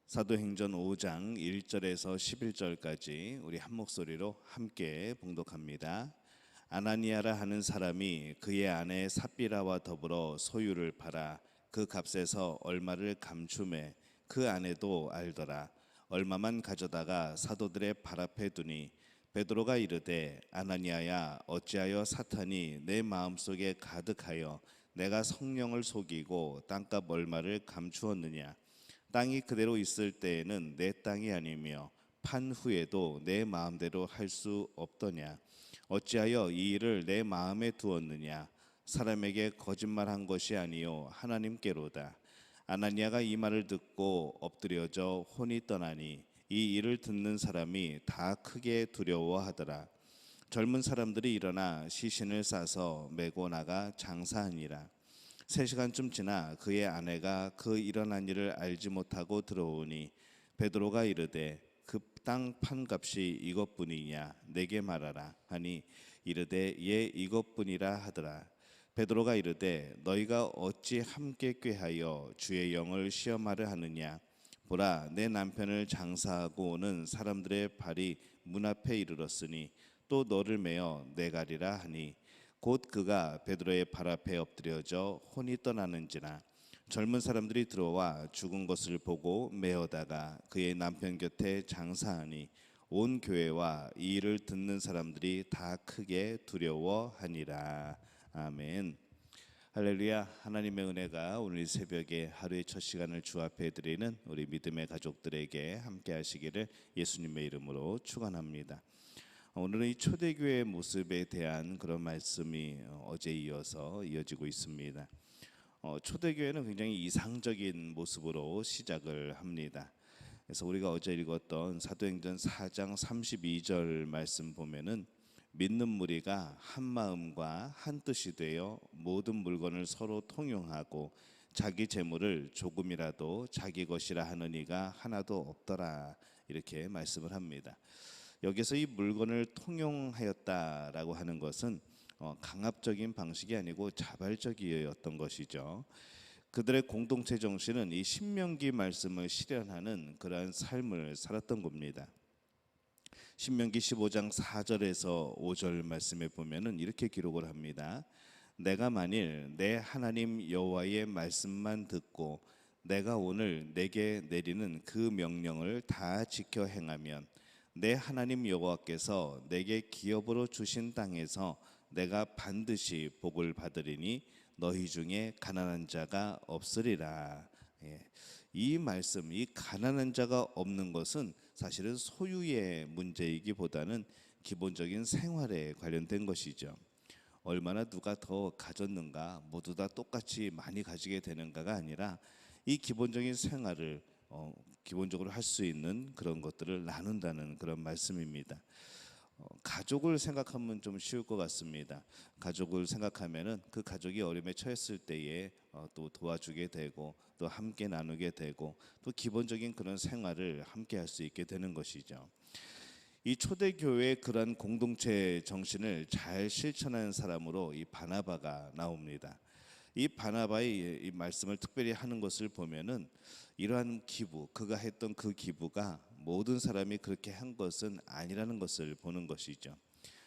사도행전 5장 1절에서 11절까지 우리 한 목소리로 함께 봉독합니다. 아나니아라 하는 사람이 그의 아내 삽비라와 더불어 소유를 팔아 그 값에서 얼마를 감추매 그 아내도 알더라. 얼마만 가져다가 사도들의 발 앞에 두니 베드로가 이르되 아나니아야, 어찌하여 사탄이 내 마음속에 가득하여 내가 성령을 속이고 땅값 얼마를 감추었느냐. 땅이 그대로 있을 때에는 내 땅이 아니며 판 후에도 내 마음대로 할 수 없더냐. 어찌하여 이 일을 내 마음에 두었느냐. 사람에게 거짓말한 것이 아니요 하나님께로다. 아나니아가 이 말을 듣고 엎드려져 혼이 떠나니 이 일을 듣는 사람이 다 크게 두려워하더라. 젊은 사람들이 일어나 시신을 싸서 메고 나가 장사하니라. 3시간쯤 지나 그의 아내가 그 일어난 일을 알지 못하고 들어오니 베드로가 이르되 그 땅 판값이 이것뿐이냐 내게 말하라 하니 이르되 예 이것뿐이라 하더라. 베드로가 이르되 너희가 어찌 함께 꾀하여 주의 영을 시험하려 하느냐. 보라, 내 남편을 장사하고 오는 사람들의 발이 문 앞에 이르렀으니 또 너를 메어 내가리라 하니 곧 그가 베드로의 발 앞에 엎드려져 혼이 떠나는지라. 젊은 사람들이 들어와 죽은 것을 보고 메어다가 그의 남편 곁에 장사하니 온 교회와 이 일을 듣는 사람들이 다 크게 두려워하니라. 아멘. 할렐루야. 하나님의 은혜가 오늘 이 새벽에 하루의 첫 시간을 주 앞에 드리는 우리 믿음의 가족들에게 함께 하시기를 예수님의 이름으로 축원합니다. 오늘은 이 초대교회의 모습에 대한 그런 말씀이 어제 이어서 이어지고 있습니다. 초대교회는 굉장히 이상적인 모습으로 시작을 합니다. 그래서 우리가 어제 읽었던 사도행전 4장 32절 말씀 보면은 믿는 무리가 한 마음과 한 뜻이 되어 모든 물건을 서로 통용하고 자기 재물을 조금이라도 자기 것이라 하는 이가 하나도 없더라, 이렇게 말씀을 합니다. 여기서 이 물건을 통용하였다라고 하는 것은 강압적인 방식이 아니고 자발적이었던 것이죠. 그들의 공동체 정신은 이 신명기 말씀을 실현하는 그러한 삶을 살았던 겁니다. 신명기 15장 4절에서 5절 말씀에 보면은 이렇게 기록을 합니다. 내가 만일 내 하나님 여호와의 말씀만 듣고 내가 오늘 내게 내리는 그 명령을 다 지켜 행하면 내 하나님 여호와께서 내게 기업으로 주신 땅에서 내가 반드시 복을 받으리니 너희 중에 가난한 자가 없으리라. 이 말씀, 이 가난한 자가 없는 것은 사실은 소유의 문제이기보다는 기본적인 생활에 관련된 것이죠. 얼마나 누가 더 가졌는가, 모두 다 똑같이 많이 가지게 되는가가 아니라 이 기본적인 생활을 기본적으로 할 수 있는 그런 것들을 나눈다는 그런 말씀입니다. 가족을 생각하면 좀 쉬울 것 같습니다. 가족을 생각하면은 그 가족이 어려움에 처했을 때에 또 도와주게 되고 또 함께 나누게 되고 또 기본적인 그런 생활을 함께 할 수 있게 되는 것이죠. 이 초대교회의 그러한 공동체 정신을 잘 실천하는 사람으로 이 바나바가 나옵니다. 이 바나바의 이 말씀을 특별히 하는 것을 보면은 이러한 기부, 그가 했던 그 기부가 모든 사람이 그렇게 한 것은 아니라는 것을 보는 것이죠.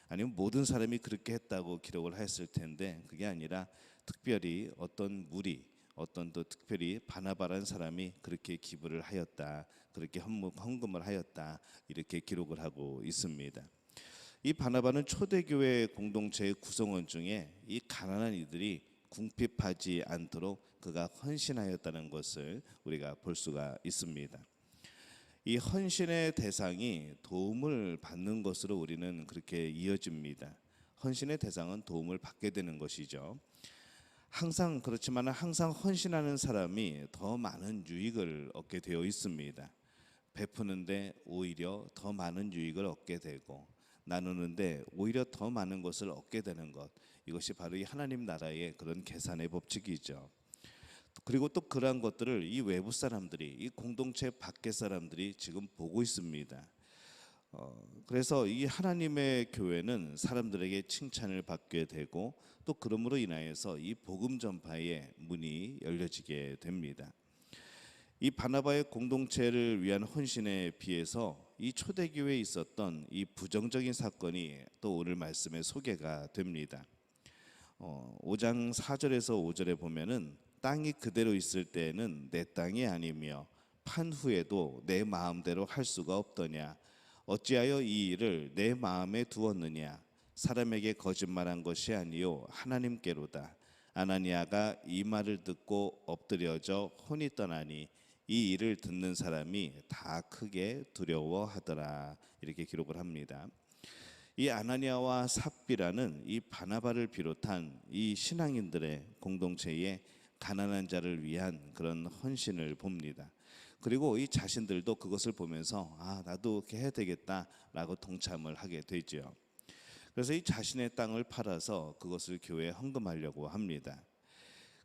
아니면 모든 사람이 그렇게 했다고 기록을 했을 텐데 그게 아니라 특별히 어떤 무리, 어떤 또 특별히 바나바라는 사람이 그렇게 기부를 하였다, 그렇게 헌금을 하였다, 이렇게 기록을 하고 있습니다. 이 바나바는 초대교회 공동체의 구성원 중에 이 가난한 이들이 궁핍하지 않도록 그가 헌신하였다는 것을 우리가 볼 수가 있습니다. 이 헌신의 대상이 도움을 받는 것으로 우리는 그렇게 이어집니다. 헌신의 대상은 도움을 받게 되는 것이죠. 항상 그렇지만 항상 헌신하는 사람이 더 많은 유익을 얻게 되어 있습니다. 베푸는데 오히려 더 많은 유익을 얻게 되고 나누는데 오히려 더 많은 것을 얻게 되는 것, 이것이 바로 이 하나님 나라의 그런 계산의 법칙이죠. 그리고 또 그러한 것들을 이 외부 사람들이, 이 공동체 밖의 사람들이 지금 보고 있습니다. 그래서 이 하나님의 교회는 사람들에게 칭찬을 받게 되고 또 그러므로 인하여서 이 복음 전파의 문이 열려지게 됩니다. 이 바나바의 공동체를 위한 헌신에 비해서 이 초대교회에 있었던 이 부정적인 사건이 또 오늘 말씀에 소개가 됩니다. 5장 4절에서 5절에 보면은 땅이 그대로 있을 때에는 내 땅이 아니며 판 후에도 내 마음대로 할 수가 없더냐. 어찌하여 이 일을 내 마음에 두었느냐. 사람에게 거짓말한 것이 아니요 하나님께로다. 아나니아가 이 말을 듣고 엎드려져 혼이 떠나니 이 일을 듣는 사람이 다 크게 두려워하더라. 이렇게 기록을 합니다. 이 아나니아와 삽비라는 이 바나바를 비롯한 이 신앙인들의 공동체에 가난한 자를 위한 그런 헌신을 봅니다. 그리고 이 자신들도 그것을 보면서 나도 이렇게 해야 되겠다라고 동참을 하게 되죠. 그래서 이 자신의 땅을 팔아서 그것을 교회에 헌금하려고 합니다.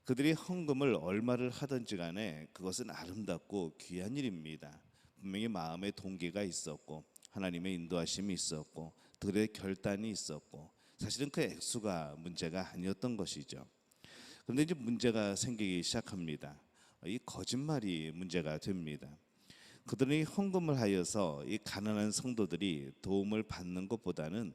그들이 헌금을 얼마를 하든지 간에 그것은 아름답고 귀한 일입니다. 분명히 마음의 동기가 있었고 하나님의 인도하심이 있었고 그들의 결단이 있었고 사실은 그 액수가 문제가 아니었던 것이죠. 그런데 이제 문제가 생기기 시작합니다. 이 거짓말이 문제가 됩니다. 그들이 헌금을 하여서 이 가난한 성도들이 도움을 받는 것보다는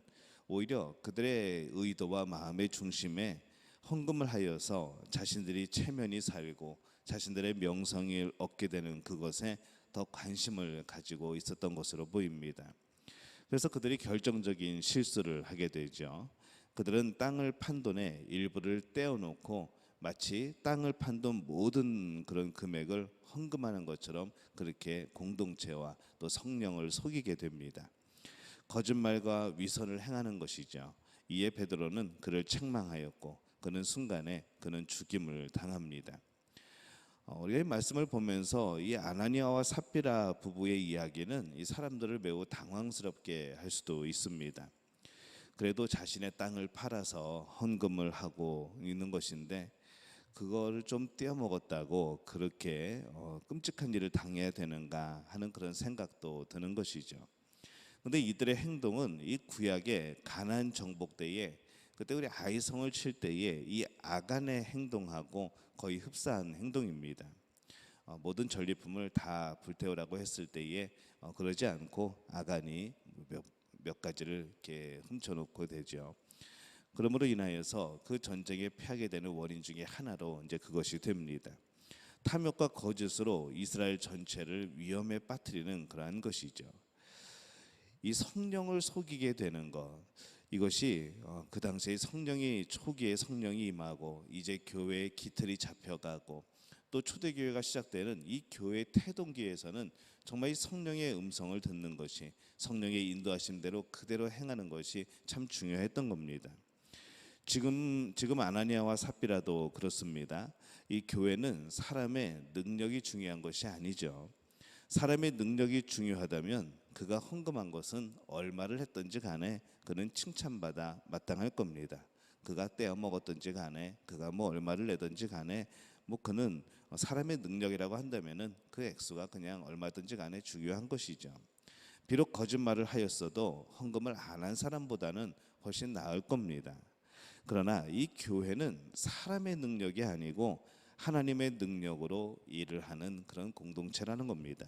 오히려 그들의 의도와 마음의 중심에 헌금을 하여서 자신들이 체면이 살고 자신들의 명성을 얻게 되는 그것에 더 관심을 가지고 있었던 것으로 보입니다. 그래서 그들이 결정적인 실수를 하게 되죠. 그들은 땅을 판 돈의 일부를 떼어놓고 마치 땅을 판 돈 모든 그런 금액을 헌금하는 것처럼 그렇게 공동체와 또 성령을 속이게 됩니다. 거짓말과 위선을 행하는 것이죠. 이에 베드로는 그를 책망하였고 그는 순간에 그는 죽임을 당합니다. 우리가 이 말씀을 보면서 이 아나니아와 삽비라 부부의 이야기는 이 사람들을 매우 당황스럽게 할 수도 있습니다. 그래도 자신의 땅을 팔아서 헌금을 하고 있는 것인데 그거를 좀 떼어먹었다고 그렇게 끔찍한 일을 당해야 되는가 하는 그런 생각도 드는 것이죠. 그런데 이들의 행동은 이 구약의 가나안 정복 때에 그때 우리 아이성을 칠 때에 이 아간의 행동하고 거의 흡사한 행동입니다. 모든 전리품을 다 불태우라고 했을 때에 그러지 않고 아간이 몇 가지를 이렇게 훔쳐놓고 되죠. 그러므로 인하여서 그 전쟁에 패하게 되는 원인 중에 하나로 이제 그것이 됩니다. 탐욕과 거짓으로 이스라엘 전체를 위험에 빠뜨리는 그러한 것이죠. 이 성령을 속이게 되는 것, 이것이 그 당시에 성령이 초기에 성령이 임하고 이제 교회의 기틀이 잡혀가고 또 초대교회가 시작되는 이 교회 태동기에서는 정말 이 성령의 음성을 듣는 것이 성령의 인도하심대로 그대로 행하는 것이 참 중요했던 겁니다. 지금 아나니아와 삽비라도 그렇습니다. 이 교회는 사람의 능력이 중요한 것이 아니죠. 사람의 능력이 중요하다면 그가 헌금한 것은 얼마를 했든지 간에 그는 칭찬받아 마땅할 겁니다. 그가 떼어 먹었든지 간에 그가 뭐 얼마를 내든지 간에 뭐 그는 사람의 능력이라고 한다면은 그 액수가 그냥 얼마든지 간에 중요한 것이죠. 비록 거짓말을 하였어도 헌금을 안 한 사람보다는 훨씬 나을 겁니다. 그러나 이 교회는 사람의 능력이 아니고 하나님의 능력으로 일을 하는 그런 공동체라는 겁니다.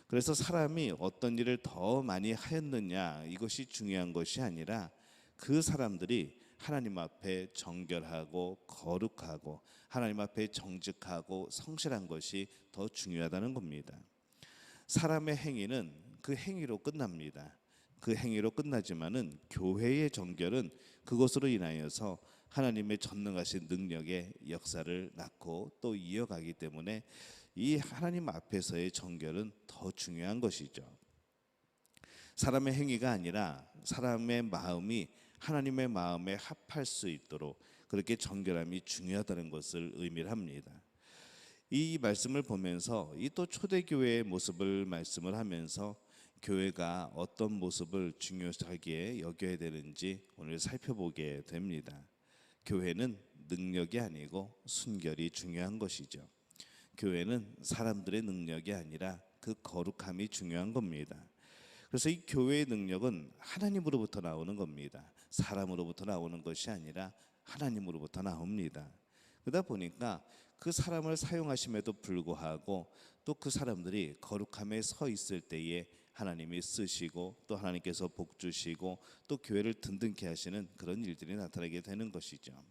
그래서 사람이 어떤 일을 더 많이 하였느냐 이것이 중요한 것이 아니라 그 사람들이 하나님 앞에 정결하고 거룩하고 하나님 앞에 정직하고 성실한 것이 더 중요하다는 겁니다. 사람의 행위는 그 행위로 끝납니다. 그 행위로 끝나지만은 교회의 정결은 그것으로 인하여서 하나님의 전능하신 능력의 역사를 낳고 또 이어가기 때문에 이 하나님 앞에서의 정결은 더 중요한 것이죠. 사람의 행위가 아니라 사람의 마음이 하나님의 마음에 합할 수 있도록 그렇게 정결함이 중요하다는 것을 의미를 합니다. 이 말씀을 보면서 이 또 초대교회의 모습을 말씀을 하면서 교회가 어떤 모습을 중요하게 여겨야 되는지 오늘 살펴보게 됩니다. 교회는 능력이 아니고 순결이 중요한 것이죠. 교회는 사람들의 능력이 아니라 그 거룩함이 중요한 겁니다. 그래서 이 교회의 능력은 하나님으로부터 나오는 겁니다. 사람으로부터 나오는 것이 아니라 하나님으로부터 나옵니다. 그러다 보니까 그 사람을 사용하심에도 불구하고 또 그 사람들이 거룩함에 서 있을 때에 하나님이 쓰시고 또 하나님께서 복 주시고 또 교회를 든든케 하시는 그런 일들이 나타나게 되는 것이죠.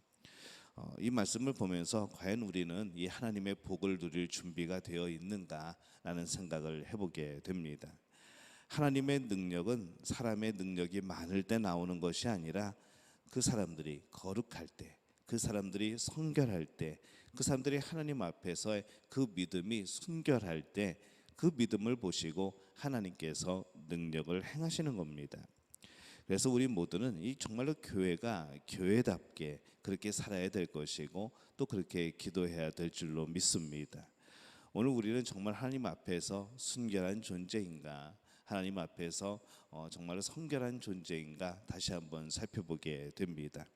이 말씀을 보면서 과연 우리는 이 하나님의 복을 누릴 준비가 되어 있는가라는 생각을 해보게 됩니다. 하나님의 능력은 사람의 능력이 많을 때 나오는 것이 아니라 그 사람들이 거룩할 때, 그 사람들이 성결할 때, 그 사람들이 하나님 앞에서의 그 믿음이 순결할 때 그 믿음을 보시고 하나님께서 능력을 행하시는 겁니다. 그래서 우리 모두는 이 정말로 교회가 교회답게 그렇게 살아야 될 것이고 또 그렇게 기도해야 될 줄로 믿습니다. 오늘 우리는 정말 하나님 앞에서 순결한 존재인가, 하나님 앞에서 정말로 성결한 존재인가 다시 한번 살펴보게 됩니다.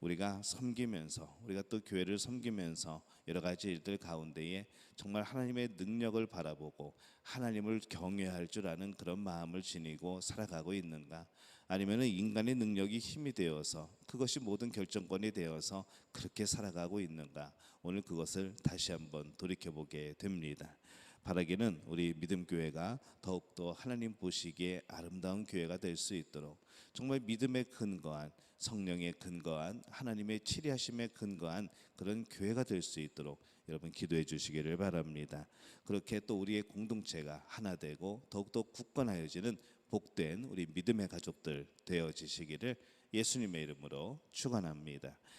우리가 섬기면서, 우리가 또 교회를 섬기면서 여러 가지 일들 가운데에 정말 하나님의 능력을 바라보고 하나님을 경외할 줄 아는 그런 마음을 지니고 살아가고 있는가, 아니면 인간의 능력이 힘이 되어서 그것이 모든 결정권이 되어서 그렇게 살아가고 있는가, 오늘 그것을 다시 한번 돌이켜보게 됩니다. 바라기는 우리 믿음교회가 더욱더 하나님 보시기에 아름다운 교회가 될 수 있도록 정말 믿음에 근거한, 성령에 근거한, 하나님의 치리하심에 근거한 그런 교회가 될 수 있도록 여러분 기도해 주시기를 바랍니다. 그렇게 또 우리의 공동체가 하나 되고 더욱더 굳건하여지는 복된 우리 믿음의 가족들 되어지시기를 예수님의 이름으로 축원합니다.